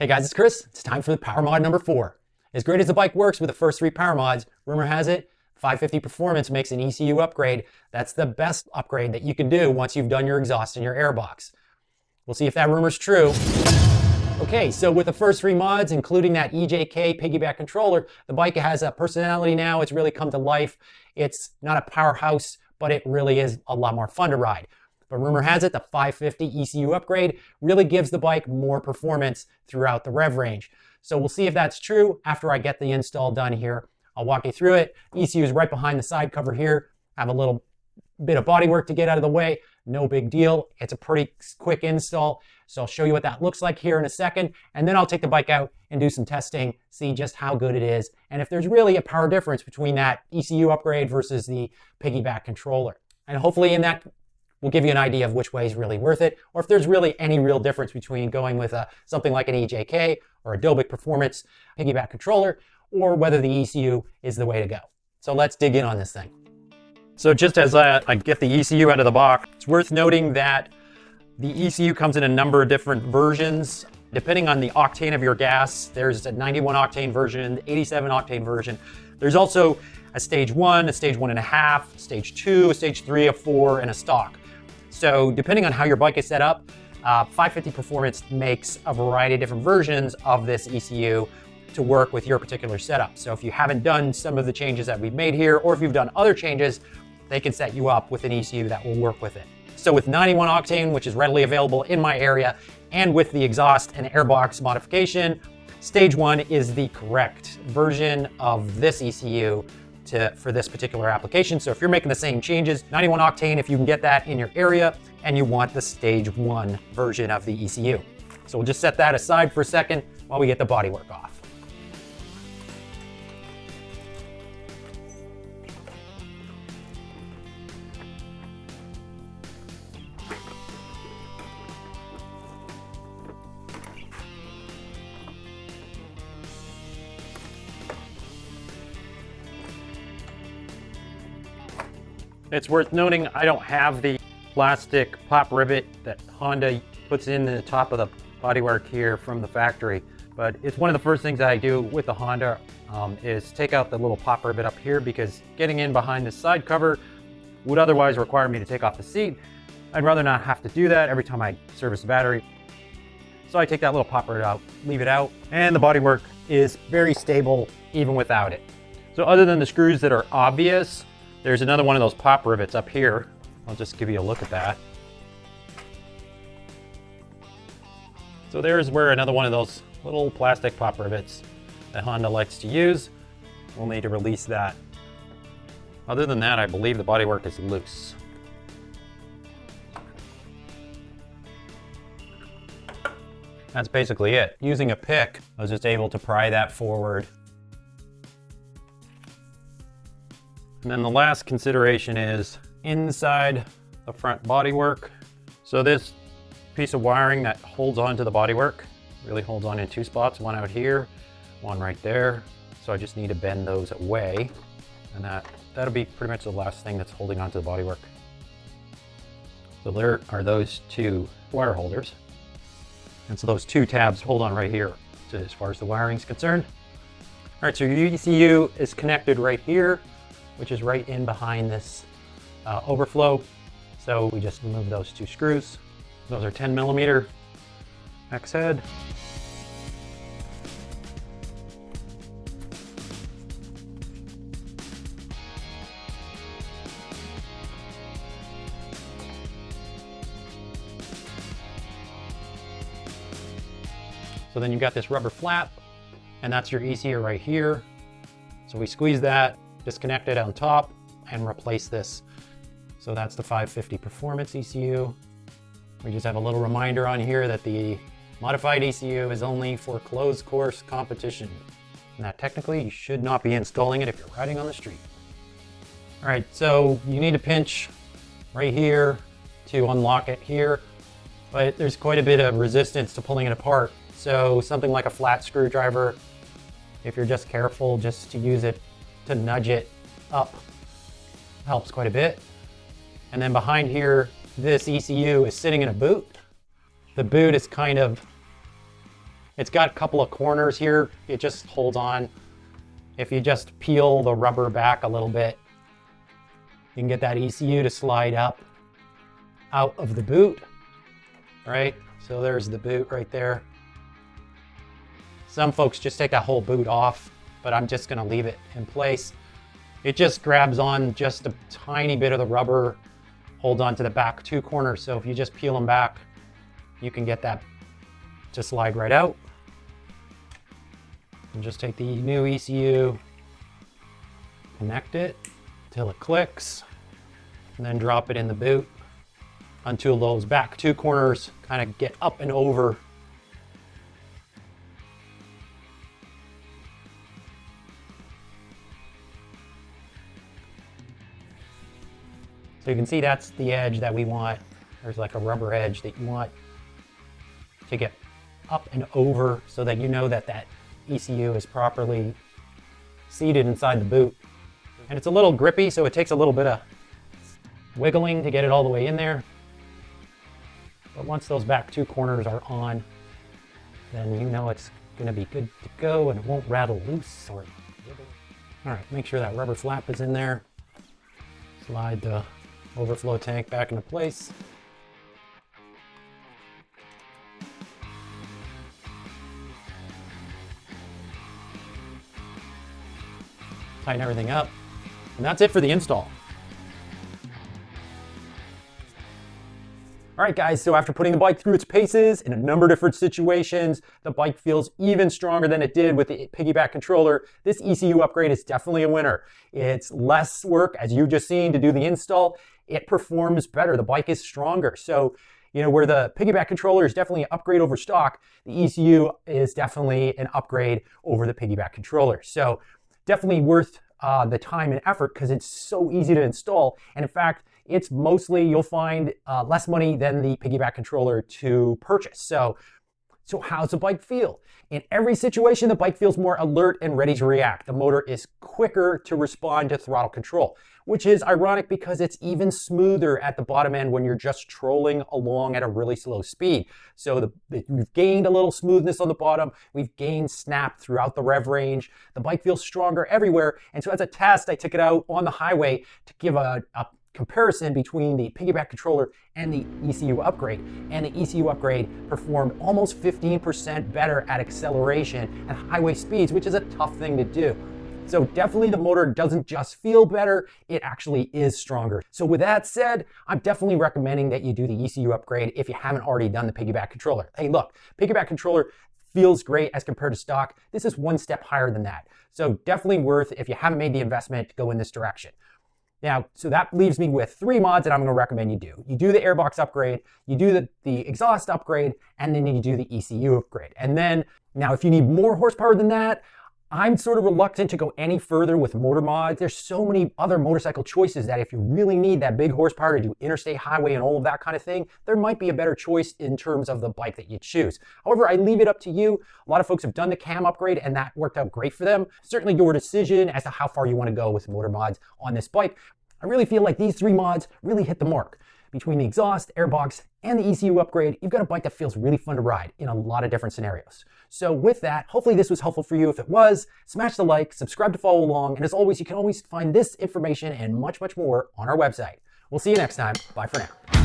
Hey guys, it's Chris. It's time for the Power Mod number 4. As great as the bike works with the first 3 Power Mods, rumor has it, 550 Performance makes an ECU upgrade. That's the best upgrade that you can do once you've done your exhaust and your airbox. We'll see if that rumor's true. Okay, so with the first 3 mods, including that EJK piggyback controller, the bike has a personality now. It's really come to life. It's not a powerhouse, but it really is a lot more fun to ride. But rumor has it, the 550 ECU upgrade really gives the bike more performance throughout the rev range. So we'll see if that's true after I get the install done here. I'll walk you through it. ECU is right behind the side cover here. I have a little bit of bodywork to get out of the way. No big deal. It's a pretty quick install. So I'll show you what that looks like here in a second. And then I'll take the bike out and do some testing, see just how good it is, and if there's really a power difference between that ECU upgrade versus the piggyback controller. And hopefully in that, we'll give you an idea of which way is really worth it, or if there's really any real difference between going with something like an EJK or a Dobic Performance piggyback controller, or whether the ECU is the way to go. So let's dig in on this thing. So just as I get the ECU out of the box, it's worth noting that the ECU comes in a number of different versions. Depending on the octane of your gas, there's a 91 octane version, 87 octane version. There's also a stage 1, a stage 1.5, stage 2, a stage 3, a 4, and a stock. So depending on how your bike is set up, 550 Performance makes a variety of different versions of this ECU to work with your particular setup. So if you haven't done some of the changes that we've made here, or if you've done other changes, they can set you up with an ECU that will work with it. So with 91 octane, which is readily available in my area, and with the exhaust and airbox modification, stage 1 is the correct version of this ECU for this particular application. So if you're making the same changes, 91 octane, if you can get that in your area, and you want the stage 1 version of the ECU. So we'll just set that aside for a second while we get the bodywork off. It's worth noting I don't have the plastic pop rivet that Honda puts in the top of the bodywork here from the factory, but it's one of the first things that I do with the Honda is take out the little pop rivet up here, because getting in behind the side cover would otherwise require me to take off the seat. I'd rather not have to do that every time I service the battery. So I take that little pop rivet out, leave it out, and the bodywork is very stable even without it. So other than the screws that are obvious, there's another one of those pop rivets up here. I'll just give you a look at that. So there's where another one of those little plastic pop rivets that Honda likes to use. We'll need to release that. Other than that, I believe the bodywork is loose. That's basically it. Using a pick, I was just able to pry that forward. And then the last consideration is inside the front bodywork. So this piece of wiring that holds onto the bodywork really holds on in 2 spots, one out here, one right there. So I just need to bend those away, and that'll be pretty much the last thing that's holding onto the bodywork. So there are those 2 wire holders. And so those 2 tabs hold on right here as far as the wiring is concerned. All right, so your ECU is connected right here, which is right in behind this overflow. So we just remove those 2 screws. Those are 10mm X head. So then you've got this rubber flap, and that's your ECU right here. So we squeeze that, disconnect it on top, and replace this. So that's the 550 Performance ECU. We just have a little reminder on here that the modified ECU is only for closed course competition, and that technically you should not be installing it if you're riding on the street. All right, so you need to pinch right here to unlock it here, but there's quite a bit of resistance to pulling it apart. So something like a flat screwdriver, if you're just careful just to use it to nudge it up, helps quite a bit. And then behind here, this ECU is sitting in a boot. The boot is kind of It's got a couple of corners here. It just holds on. If you just peel the rubber back a little bit, you can get that ECU to slide up out of the boot, right? So there's the boot right there. Some folks just take that whole boot off, but I'm just gonna leave it in place. It just grabs on just a tiny bit of the rubber, holds on to the back two corners. So if you just peel them back, you can get that to slide right out. And just take the new ECU, connect it till it clicks, and then drop it in the boot until those back two corners kind of get up and over. So you can see that's the edge that we want. There's like a rubber edge that you want to get up and over so that you know that that ECU is properly seated inside the boot. And it's a little grippy, so it takes a little bit of wiggling to get it all the way in there. But once those back two corners are on, then you know it's gonna be good to go and it won't rattle loose or wiggle. All right, make sure that rubber flap is in there. Slide the overflow tank back into place. Tighten everything up, and that's it for the install. All right, guys, so after putting the bike through its paces in a number of different situations, the bike feels even stronger than it did with the piggyback controller. This ECU upgrade is definitely a winner. It's less work, as you just seen, to do the install. It performs better. The bike is stronger. So, you know, where the piggyback controller is definitely an upgrade over stock, the ECU is definitely an upgrade over the piggyback controller. So definitely worth the time and effort because it's so easy to install. And in fact, it's mostly, you'll find less money than the piggyback controller to purchase. So how's the bike feel? In every situation, the bike feels more alert and ready to react. The motor is quicker to respond to throttle control, which is ironic because it's even smoother at the bottom end when you're just trolling along at a really slow speed. So we've gained a little smoothness on the bottom. We've gained snap throughout the rev range. The bike feels stronger everywhere. And so as a test, I took it out on the highway to give a comparison between the piggyback controller and the ECU upgrade. And the ECU upgrade performed almost 15% better at acceleration and highway speeds, which is a tough thing to do. So definitely the motor doesn't just feel better, it actually is stronger. So with that said, I'm definitely recommending that you do the ECU upgrade if you haven't already done the piggyback controller. Hey, look, piggyback controller feels great as compared to stock. This is one step higher than that. So definitely worth, if you haven't made the investment, to go in this direction. Now, so that leaves me with 3 mods that I'm going to recommend you do. You do the airbox upgrade, you do the exhaust upgrade, and then you do the ECU upgrade. And then, now if you need more horsepower than that, I'm sort of reluctant to go any further with motor mods. There's so many other motorcycle choices that if you really need that big horsepower to do interstate, highway, and all of that kind of thing, there might be a better choice in terms of the bike that you choose. However, I leave it up to you. A lot of folks have done the cam upgrade and that worked out great for them. Certainly your decision as to how far you want to go with motor mods on this bike. I really feel like these 3 mods really hit the mark. Between the exhaust, airbox, and the ECU upgrade, you've got a bike that feels really fun to ride in a lot of different scenarios. So with that, hopefully this was helpful for you. If it was, smash the like, subscribe to follow along, and as always, you can always find this information and much, much more on our website. We'll see you next time. Bye for now.